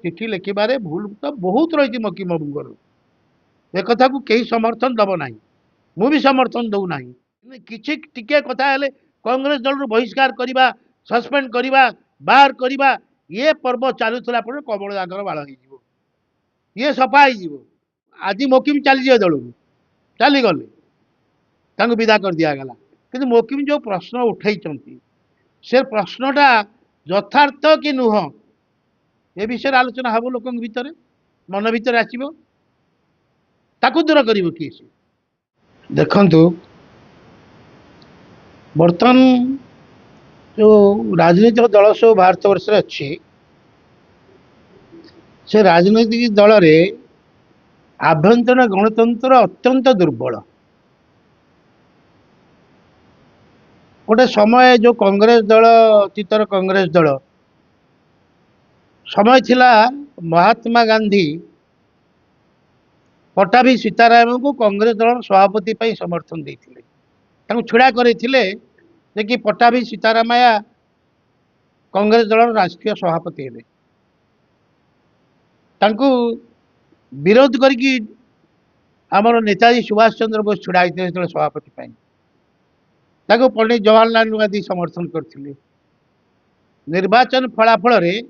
चिठी लिखिबारे भूल तो बहुत रही मकीम बाबूर एक कथा को कई समर्थन दब ना मु भी समर्थन दौ ना किसी टिके कथा हेले कांग्रेस दल बहिष्कार करवा सस्पेंड करवा बाहर करवा ये पर्व चलुला कमल दागर बाड़ हो ये सफा हो आज मोकिम चली दल को चलीगले विदा कर दिगला कि मोकिम जो प्रश्न उठे से प्रश्नटा यथार्थ कि नुह ए विषय आलोचना हम लोक भितर मन भितर आसो ताकू दूर कर किए से देखु बर्तमान जो राजनीतिक दल सब भारत वर्ष अच्छी से राजनैतिक दल रे आभ्यंतरण गणतंत्र अत्यंत दुर्बल गोटे समय जो कांग्रेस दल अतीतर कांग्रेस दल समय थिला महात्मा गांधी पट्टाभी सीताराम को कांग्रेस दल सभापति समर्थन देते छुड़ा करते कि पट्टाभी सीतारामया कांग्रेस दल राष्ट्रीय सभापति हेले विरोध करके आमर नेताजी सुभाष चंद्र बोस छुड़ा होते सभापति पंडित जवाहरलाल नेहरू समर्थन करते निर्वाचन फलाफल रे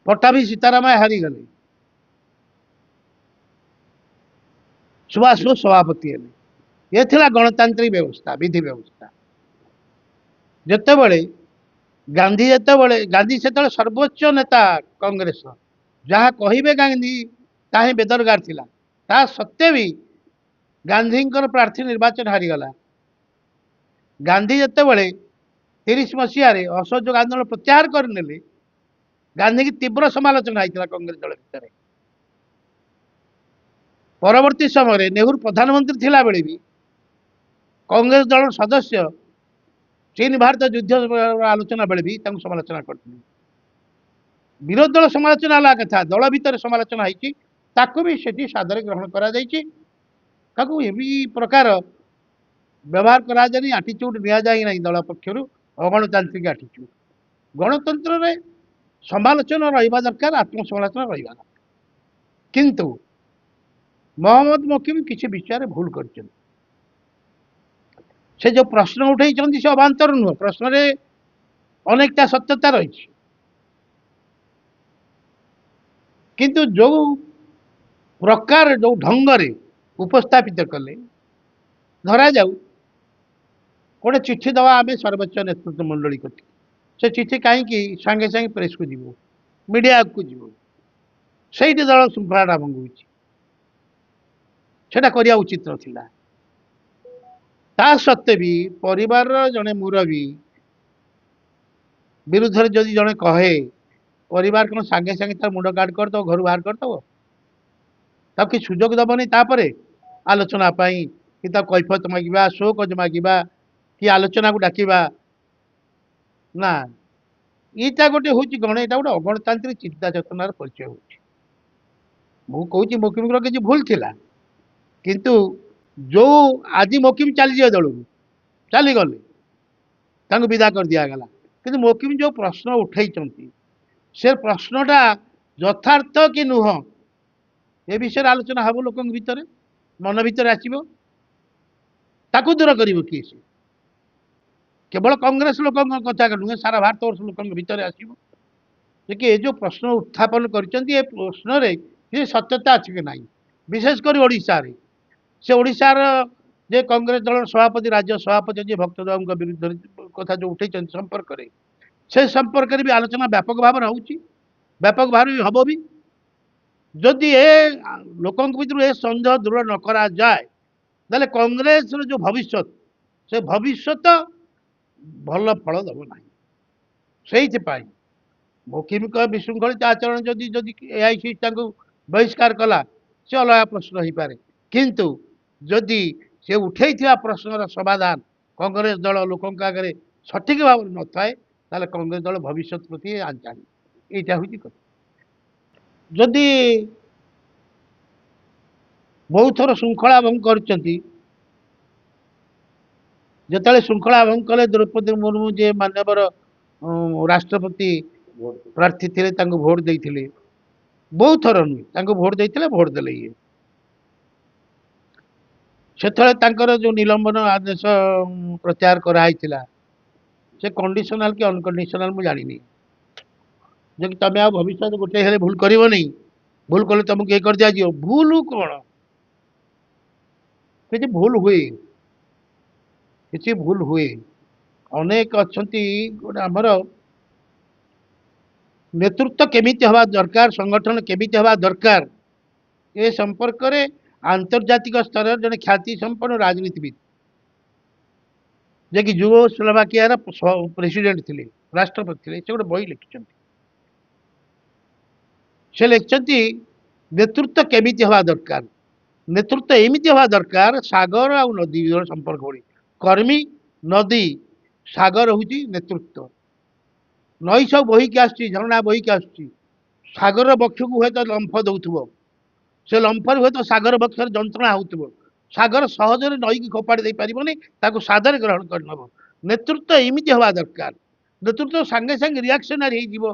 पट्टाभी सीतारामया हारीगले सुभाष बोस सभापति हेले ये थिला गणतांत्रिक व्यवस्था विधि व्यवस्था जितेबले गांधी से सर्वोच्च नेता कांग्रेस जहाँ कहे गांधी ताही बेदरगार थिला ता सत्वे भी गांधी प्रार्थी निर्वाचन हारीगला गांधी जितेबले 30 मसीह असहयोग आंदोलन प्रत्याहार करने गांधी की तीव्र समालोचना होता कांग्रेस दल भितर परवर्ती समय नेहरू प्रधानमंत्री थिला बेले भी कांग्रेस दल सदस्य चीन भारत युद्ध आलोचना बेले भी समालोचना करते विरोधी दल समालोचना अलग कथा दल भितर समालोचना होती भी सेठी सादर ग्रहण करा प्रकार व्यवहार करा आटीच्यूड निया जाए ना दल पक्षर अगणतांत्रिक आटीच्यूड गणतंत्र रे समालोचना रहा दरकार आत्मसमालोचना रहा किंतु मोहम्मद मोकिम किसी विषय भूल कर से जो प्रश्न उठे से अभांतर नुह प्रश्न रे अनेकटा सत्यता रही किंतु जो प्रकार जो ढंग से उपस्थापित कले धरा जाऊ गोटे चिठी दवा आम सर्वोच्च नेतृत्व मंडली को से चिठी कहीं सांगे सांगे प्रेस को जीव मीडिया को जीव से दल श्रृंखला भंगुची से करने उचित ना ता सत्वे भी परिवार जड़े मुरबी विरुद्ध जदि जड़े कहे परिवार कौन सांगे सांगे तार मुंड काट करदब घर बाहर करदब कि सुजोग दबनी तापर आलोचना कि कैफत मागिबा शोक मागिबा कि आलोचना को डाकिबा ना यहाँ गोटे हूँ गण यहाँ गोटे अगणतांत्रिक चिंता चेतनार परिचय हो मोकिम किसी भूल थिला किंतु जो आज मोकिम चली दल को चलीगले विदा कर दिगला कि मोकिम जो प्रश्न उठे से प्रश्नटा यथार्थ कि नुह ए विषय आलोचना हम लोक भितर मन भितर आसो ताकू दूर कर किए से केवल कांग्रेस लोक कथा नुहे सारा भारत वर्ष लोक भितर आसो कि ये जो प्रश्न उत्थापन कर प्रश्न रे सत्यता अच्छी कि ना विशेषकर ओडिशा रे से ओडिशार जे कांग्रेस दल सभापति राज्य सभापति जी भक्तदेव विरुद्ध कथा जो उठे संपर्क से संपर्क भी आलोचना व्यापक भाव व्यापक भाव भी हम भी जदि ए लोक भर ए सन्देह दूर न करा जाए ताले कांग्रेस जो भविष्य से भविष्य भल फल दब ना से मोकिम विशृंखलित आचरण जदि जदि एआईसी बहिष्कार कला से अलग प्रश्न हो पारे किंतु जदि से उठे प्रश्नर समाधान कांग्रेस दल लोक आगे सठिक भाव न थाए ताले कांग्रेस दल भविष्य प्रति आंचाणी यहाँ हूँ कथा जदि बहुत थर श्रृंखला भंग कर श्रृंखला भंग कले द्रौपदी मुर्मू जे मानवर राष्ट्रपति प्रार्थी थे भोट देते बहुत थर नुहे भोट देते भोट देले ये से जो निलंबन आदेश प्रत्याहार कराई से कंडीशनल कि अनकंडीशनल मुझे जानी जो कि तुम आ भविष्य गोटे हेले भूल कर भूल कले तुमको ये कर दिया भूल कौन कि भूल हुए किसी भूल हुए अनेक अच्छा गोटे आमर नेतृत्व केमिति हवा दरकार संगठन केमिति हवा दरकार ए संपर्क में आंतर्जातिक स्तर जड़े ख्याति संपन्न राजनीतिविद जे कि जुगोस्लोवाकिया प्रेसिडेंट थे राष्ट्रपति थे से गोटे बही लिखिं से लिखिं नेतृत्व केमिति हवा दरकार नेतृत्व एमती हवा दरकार सागर आ नदी संपर्क भली कर्मी नदी सागर हूँ नेतृत्व नई सब बहिकी आसुची झरणा बहिकी आसुची सागर बक्ष को हूँ लंफ दौथुब से लंफर हूँ सागर बक्षर जंत्रणा होउथुब सागर सहजरे नई की खोपाड़ी दे पारिबनी ताको सादर ग्रहण करनब नेतृत्व एमती हवा दरकार नेतृत्व सांगे सांगे रिएक्शनरी हो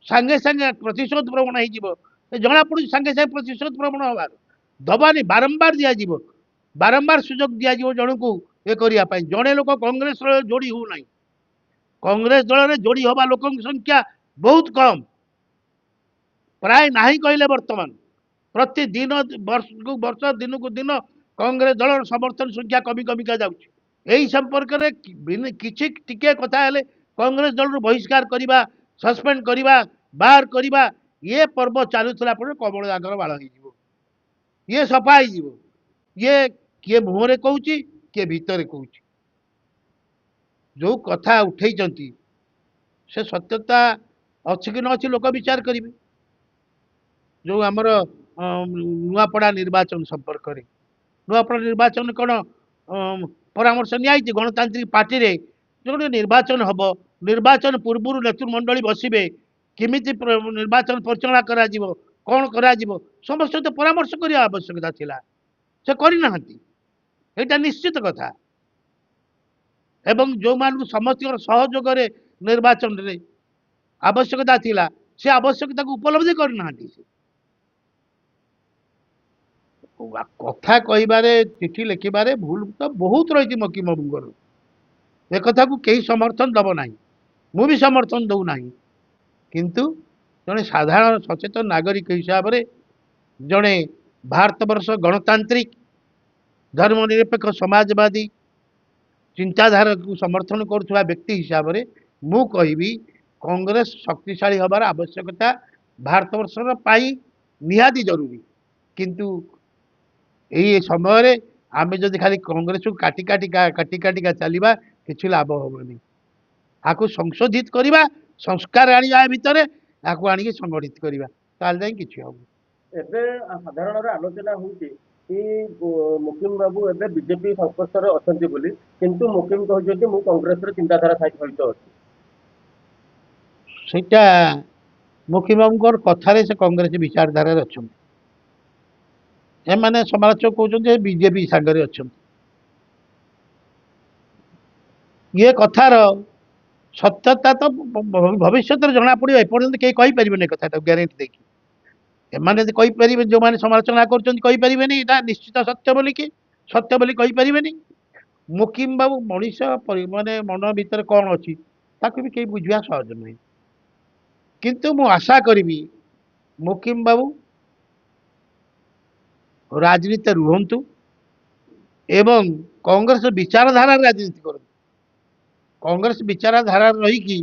सांगे सांगे प्रतिशोध प्रवण हो जना पड़ सांगे सांगे प्रतिशोध प्रवण हबार दबानी बारंबार दिज्व बारंबार सुजोग दिज्व जन को ये करने जड़े लोक कांग्रेस जोड़ी हो ना कांग्रेस दल में जोड़ी हवा लोक संख्या बहुत कम प्राय ना कहले वर्तमान प्रतिदिन वर्ष दिन को दिन कांग्रेस दल समर्थन संख्या कमी कमिका जाऊँगी संपर्क में किसी टिके कथा हेले कांग्रेस दल बहिष्कार करवा सस्पेंड करवा बाहर करवा ये पर्व चलुला कमल दागर बाड़ हो ये सफा हो ये किए मुहर कहूँ किए भितर कहूँ जो कथा उठे से सत्यता अच्छी कि न अच्छी लोक विचार करेंगे जो आमर नुआपड़ा निर्वाचन संपर्क में नुआपड़ा निर्वाचन कौन परामर्श नि गणतांत्रिक पार्टी रे जो निर्वाचन हम निर्वाचन पूर्व नेतृमंडली बसवे केमिति निर्वाचन परिचालना करा कौन करा समस्त तो परामर्श करने आवश्यकता थिला से करना यहाँ निश्चित कथा एवं जो मान समस्त सहयोग निर्वाचन रे आवश्यकता थिला से आवश्यकता को उपलब्धि करना कथा कहबारे चिठी लिखिबारे भूल तो बहुत रही मकी बाबूर एक कथा को कई समर्थन दब ना मु भी समर्थन दौ ना किंतु जड़े साधारण सचेतन नागरिक हिसाब से जड़े भारत वर्ष गणतांत्रिक धर्मनिरपेक्ष समाजवादी चिंताधारा को समर्थन करुवा व्यक्ति हिसाब से मु कहि कांग्रेस शक्तिशाली हबार आवश्यकता भारत वर्षर निहाती जरूरी किंतु यही समय आम जदि खाली कांग्रेस को काटी काटी काटी काटिका चलवा कि लाभ हेनी आपको संशोधित करवा संस्कार आनिया भितर आपको आनिक संगठित करवा ताल कि हम साधारण आलोचना होती मुकिम बाबू एवं बीजेपी संस्पर्श अच्छा किंतु मुकिम कहते मु कांग्रेस चिंताधारा सहित अच्छी सेटा मुकिम बाबू कथार से कांग्रेस विचारधारा अच्छा एमाने समालोचक कहते बीजेपी सांगरे अच्छा ये कथार सत्यता तो भविष्य जना पड़े एपर्तंत कहीं कहींपर कथा ग्यारंटी देखिए एमाने कहींपर जो मैंने समालोचना करें यहाँ निश्चित सत्य बोली कि सत्य बोली कहींपर मुकिम बाबू मनीष माने मन भीतर कौन अच्छी ताकू भी कहीं बुझा सहज नुहे किंतु मु आशा करी मुकिम बाबू राजनीति रुहतु एवं कांग्रेस विचारधारा राजनीति कर कांग्रेस विचारधारा रहीकि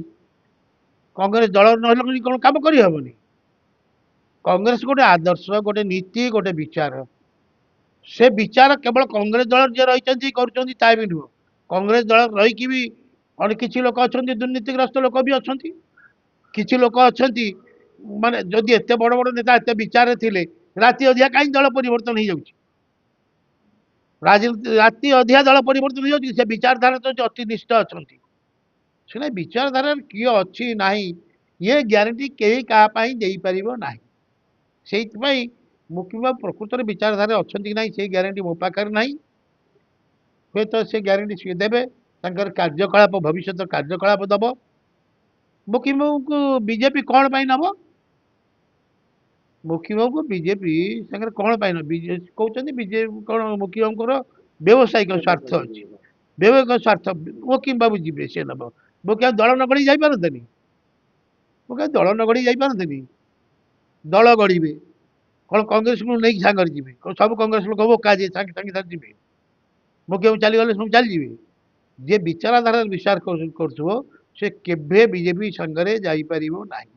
कांग्रेस दल न कौन कम करहबनी कांग्रेस गोटे आदर्श गोटे नीति गोटे विचार से विचार केवल कांग्रेस दल जी रही कर नुह कांग्रेस दल रहीकि भी किसी लोक अच्छा दुर्नीतिग्रस्त लोक भी अच्छा किसी लोक अच्छा माने जदि एत बड़ बड़ नेता एत विचार थे राति अधिया कहीं दल परिवर्तन हो राजनीति राति अधिया दल परिवर्तन हो से विचारधारा तो अति निष्ठ अच्छा से विचारधारा किए अच्छी ना ये ग्यारंटी कहीं क्या ना से मुकिम प्रकृत विचारधारा अच्छा कि ना से ग्यारंटी मो पाखे ना हे तो से ग्यारंटी सी देवे कार्यकलाप भविष्य कार्यकलाप दब मुकिम को बीजेपी कौन नब ମୁଖ୍ୟ ବାବୁ ବିଜେପି ସାଙ୍ଗରେ କ'ଣ ପାଇଁ ନା କହୁଛନ୍ତି ବିଜେପି କ'ଣ ମୁଖ୍ୟ ବାବୁଙ୍କର ବ୍ୟବସାୟିକ ସ୍ୱାର୍ଥ ଅଛି ବ୍ୟବସାୟିକ ସ୍ୱାର୍ଥ ମୁଖ୍ୟ ବାବୁ ଯିବେ ସେ ନେବ ମୁଖ୍ୟ ଦଳ ନ ଗଢ଼ି ଯାଇପାରନ୍ତେନି ମୁଖ୍ୟ ଦଳ ନ ଗଢ଼ି ଯାଇପାରନ୍ତେନି ଦଳ ଗଢ଼ିବେ କ'ଣ କଂଗ୍ରେସକୁ ନେଇକି ସାଙ୍ଗରେ ଯିବେ କ'ଣ ସବୁ କଂଗ୍ରେସ ଲୋକ ବୋକା ଯିଏ ସାଙ୍ଗେ ସାଙ୍ଗେ ଯିବେ ମୁଖ୍ୟ ବାବୁ ଚାଲିଗଲେ ସବୁ ଚାଲିଯିବେ ଯିଏ ବିଚାରଧାରାରେ ବିଶ୍ୱାସ କରୁଥିବ ସେ କେବେ ବିଜେପି ସାଙ୍ଗରେ ଯାଇପାରିବ ନାହିଁ।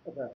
ଆଚ୍ଛା